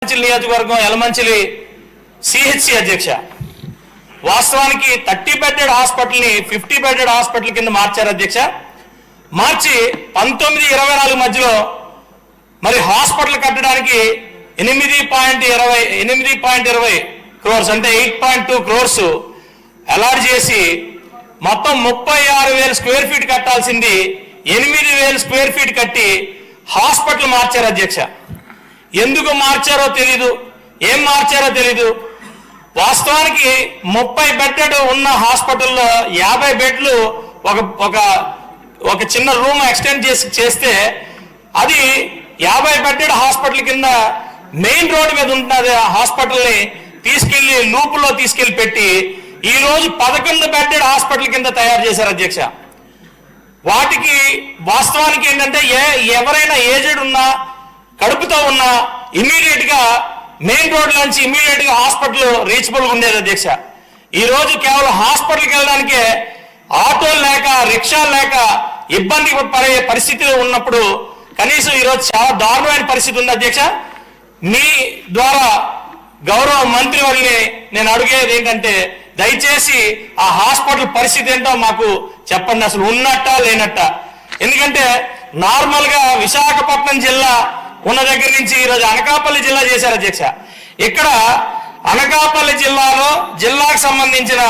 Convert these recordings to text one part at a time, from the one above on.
నియోజకవర్గం యలమంచిలి సిహెచ్సి అధ్యక్ష వాస్తవానికి 30 బెడెడ్ హాస్పిటల్ ని 50 బెడెడ్ హాస్పిటల్ కింద మార్చారు అధ్యక్ష. మార్చి 19-24 మధ్యలో మరి హాస్పిటల్ కట్టడానికి 8.20 క్రోర్స్ అంటే 8.2 క్రోర్స్ అలాట్ చేసి మొత్తం 36,000 స్క్వేర్ ఫీట్ కట్టాల్సింది 8,000 స్క్వేర్ ఫీట్ కట్టి హాస్పిటల్ మార్చారు అధ్యక్ష. ఎందుకు మార్చారో తెలీదు, ఏం మార్చారో తెలీదు. వాస్తవానికి 30 బెడ్డెడ్ ఉన్న హాస్పిటల్లో 50 బెడ్లు ఒక చిన్న రూమ్ ఎక్స్టెండ్ చేస్తే అది 50 బెడ్డెడ్ హాస్పిటల్ కింద మెయిన్ రోడ్ మీద ఉంటున్నది హాస్పిటల్ని తీసుకెళ్లి లూపులో తీసుకెళ్లి పెట్టి ఈ రోజు 11 బెడ్డెడ్ హాస్పిటల్ కింద తయారు చేశారు అధ్యక్ష. వాటికి వాస్తవానికి ఏంటంటే ఎవరైనా ఏజెడ్ ఉన్నా కడుపుతో ఉన్నా ఇమీడియట్ గా మెయిన్ రోడ్ నుంచి ఇమీడియట్ గా హాస్పిటల్ రీచబుల్ ఉండేది అధ్యక్ష. ఈ రోజు కేవలం హాస్పిటల్కి వెళ్ళడానికే ఆటోలు లేక రిక్షాలు లేక ఇబ్బంది పడే పరిస్థితిలో ఉన్నప్పుడు కనీసం ఈరోజు చాలా దారుణమైన పరిస్థితి ఉంది అధ్యక్ష. మీ ద్వారా గౌరవ మంత్రి వారిని నేను అడిగేది ఏంటంటే దయచేసి ఆ హాస్పిటల్ పరిస్థితి ఏంటో మాకు చెప్పండి, అసలు ఉన్నట్టా లేనట్టా. ఎందుకంటే నార్మల్ గా విశాఖపట్నం జిల్లా ఉన్న దగ్గర నుంచి ఈరోజు అనకాపల్లి జిల్లా చేశారు అధ్యక్ష. ఇక్కడ అనకాపల్లి జిల్లాలో జిల్లాకు సంబంధించిన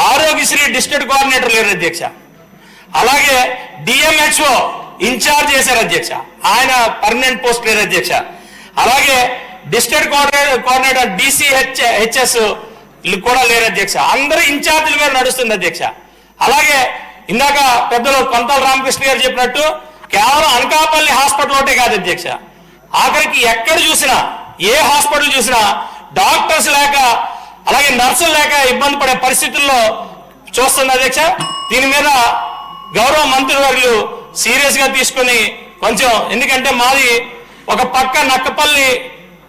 ఆరోగ్యశ్రీ డిస్ట్రిక్ట్ కోఆర్డినేటర్ లేరు అధ్యక్ష. అలాగే డిఎంహెచ్ఓ ఇన్ఛార్జ్ చేశారు అధ్యక్ష, ఆయన పర్మనెంట్ పోస్ట్ లేరు అధ్యక్ష. అలాగే డిస్ట్రిక్ట్ కోఆర్డినేటర్ డిసిహెచ్ఎస్ కూడా లేరు అధ్యక్ష. అందరూ ఇన్ఛార్జీల మీద నడుస్తుంది అధ్యక్ష. అలాగే ఇందాక పెద్దలు కొంతల రామకృష్ణ గారు చెప్పినట్టు కేవలం అనకాపల్లి హాస్పిటల్ ఒకటే కాదు అధ్యక్ష, ఆఖరికి ఎక్కడ చూసినా ఏ హాస్పిటల్ చూసినా డాక్టర్స్ లేక అలాగే నర్సులు లేక ఇబ్బంది పడే పరిస్థితుల్లో చూస్తుంది అధ్యక్ష. దీని మీద గౌరవ మంత్రి వర్యులు సీరియస్ గా తీసుకుని కొంచెం, ఎందుకంటే మాది ఒక పక్క నక్కపల్లి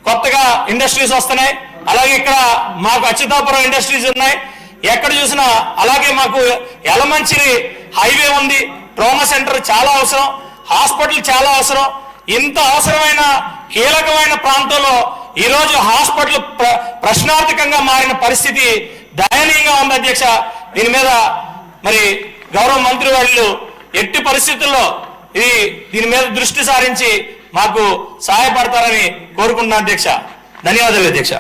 కొత్తగా ఇండస్ట్రీస్ వస్తున్నాయి, అలాగే ఇక్కడ మాకు అచ్యుతాపురం ఇండస్ట్రీస్ ఉన్నాయి, ఎక్కడ చూసినా అలాగే మాకు యలమంచిలి హైవే ఉంది, ట్రామా సెంటర్ చాలా అవసరం, హాస్పిటల్ చాలా అవసరం. ఇంత అవసరమైన కీలకమైన ప్రాంతంలో ఈరోజు హాస్పిటల్ ప్రశ్నార్థకంగా మారిన పరిస్థితి దయనీయంగా ఉంది అధ్యక్ష. దీని మీద మరి గౌరవ మంత్రి వాళ్ళు ఎట్టి పరిస్థితుల్లో దీని మీద దృష్టి సారించి మాకు సహాయపడతారని కోరుకుంటున్నాను అధ్యక్ష. ధన్యవాదాలు అధ్యక్ష.